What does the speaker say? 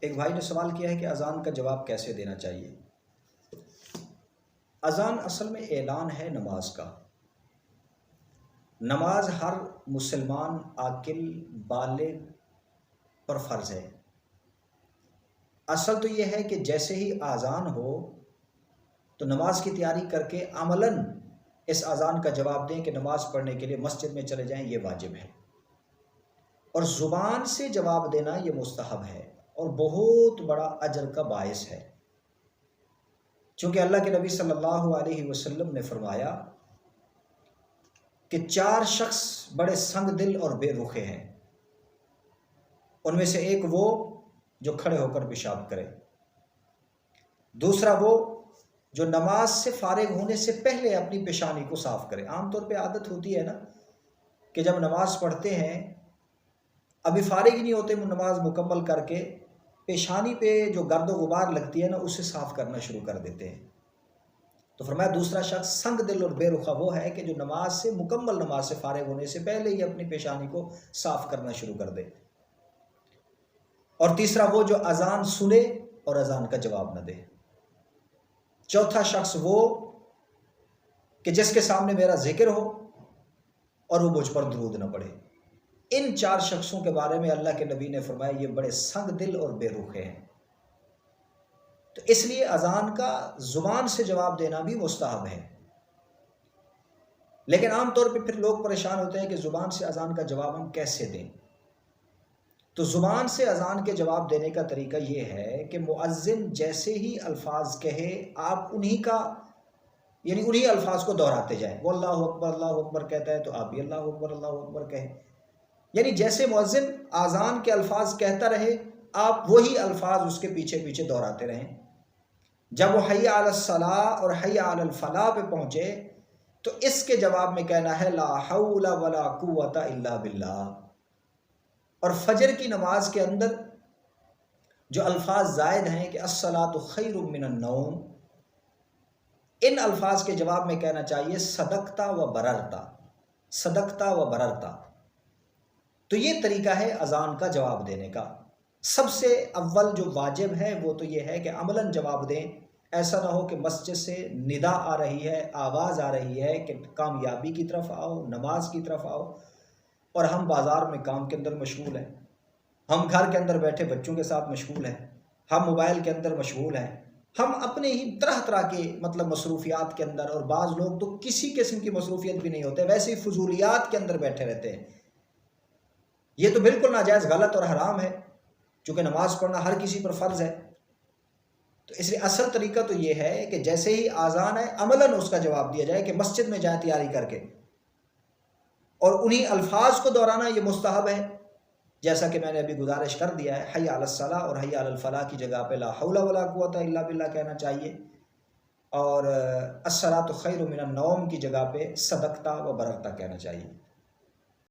ایک بھائی نے سوال کیا ہے کہ اذان کا جواب کیسے دینا چاہیے۔ اذان اصل میں اعلان ہے نماز کا۔ نماز ہر مسلمان عاقل بالغ پر فرض ہے۔ اصل تو یہ ہے کہ جیسے ہی اذان ہو تو نماز کی تیاری کر کے عملاً اس اذان کا جواب دیں کہ نماز پڑھنے کے لیے مسجد میں چلے جائیں، یہ واجب ہے۔ اور زبان سے جواب دینا یہ مستحب ہے اور بہت بڑا اجر کا باعث ہے، چونکہ اللہ کے نبی صلی اللہ علیہ وسلم نے فرمایا کہ 4 شخص بڑے سنگ دل اور بے رخے ہیں۔ ان میں سے ایک وہ جو کھڑے ہو کر پیشاب کرے، دوسرا وہ جو نماز سے فارغ ہونے سے پہلے اپنی پیشانی کو صاف کرے۔ عام طور پہ عادت ہوتی ہے نا کہ جب نماز پڑھتے ہیں ابھی فارغ ہی نہیں ہوتے نماز مکمل کر کے پیشانی پہ جو گرد و غبار لگتی ہے نا اسے صاف کرنا شروع کر دیتے ہیں۔ تو فرمایا دوسرا شخص سنگ دل اور بے رخا وہ ہے کہ جو مکمل نماز سے فارغ ہونے سے پہلے ہی اپنی پیشانی کو صاف کرنا شروع کر دے، اور تیسرا وہ جو اذان سنے اور اذان کا جواب نہ دے، چوتھا شخص وہ کہ جس کے سامنے میرا ذکر ہو اور وہ مجھ پر درود نہ پڑھے۔ ان 4 شخصوں کے بارے میں اللہ کے نبی نے فرمایا یہ بڑے سنگ دل اور بے رخے ہیں۔ تو اس لیے اذان کا زبان سے جواب دینا بھی مستحب ہے، لیکن عام طور پہ پھر لوگ پریشان ہوتے ہیں کہ زبان سے اذان کا جواب ہم کیسے دیں۔ تو زبان سے اذان کے جواب دینے کا طریقہ یہ ہے کہ مؤذن جیسے ہی الفاظ کہے آپ انہی الفاظ کو دہراتے جائیں۔ وہ اللہ اکبر کہتا ہے تو آپ بھی اللہ اکبر کہیں، یعنی جیسے مؤذن اذان کے الفاظ کہتا رہے آپ وہی الفاظ اس کے پیچھے پیچھے دہراتے رہیں۔ جب وہ حی علی الصلاۃ اور حی علی الفلاح پہ پہنچے تو اس کے جواب میں کہنا ہے لا حول ولا قوت الا باللہ۔ اور فجر کی نماز کے اندر جو الفاظ زائد ہیں کہ الصلاۃ خیر من النوم، ان الفاظ کے جواب میں کہنا چاہیے صدقتا و بررتا، صدقتا و بررتا۔ تو یہ طریقہ ہے اذان کا جواب دینے کا۔ سب سے اول جو واجب ہے وہ تو یہ ہے کہ عملاً جواب دیں۔ ایسا نہ ہو کہ مسجد سے ندا آ رہی ہے، آواز آ رہی ہے کہ کامیابی کی طرف آؤ، نماز کی طرف آؤ، اور ہم بازار میں کام کے اندر مشغول ہیں، ہم گھر کے اندر بیٹھے بچوں کے ساتھ مشغول ہیں، ہم موبائل کے اندر مشغول ہیں، ہم اپنے ہی طرح طرح کے مصروفیات کے اندر، اور بعض لوگ تو کسی قسم کی مصروفیت بھی نہیں ہوتے، ویسے ہی فضولیات کے اندر بیٹھے رہتے ہیں۔ یہ تو بالکل ناجائز، غلط اور حرام ہے، چونکہ نماز پڑھنا ہر کسی پر فرض ہے۔ تو اس لیے اصل طریقہ تو یہ ہے کہ جیسے ہی اذان ہے عملاً اس کا جواب دیا جائے کہ مسجد میں جائیں تیاری کر کے، اور انہی الفاظ کو دہرانا یہ مستحب ہے، جیسا کہ میں نے ابھی گزارش کر دیا ہے۔ حی علی الصلاۃ اور حی علی الفلاح کی جگہ پہ لا حول ولا قوت الا باللہ کہنا چاہیے، اور الصلاۃ خیر من النوم کی جگہ پہ صدقتا و بررتا کہنا چاہیے۔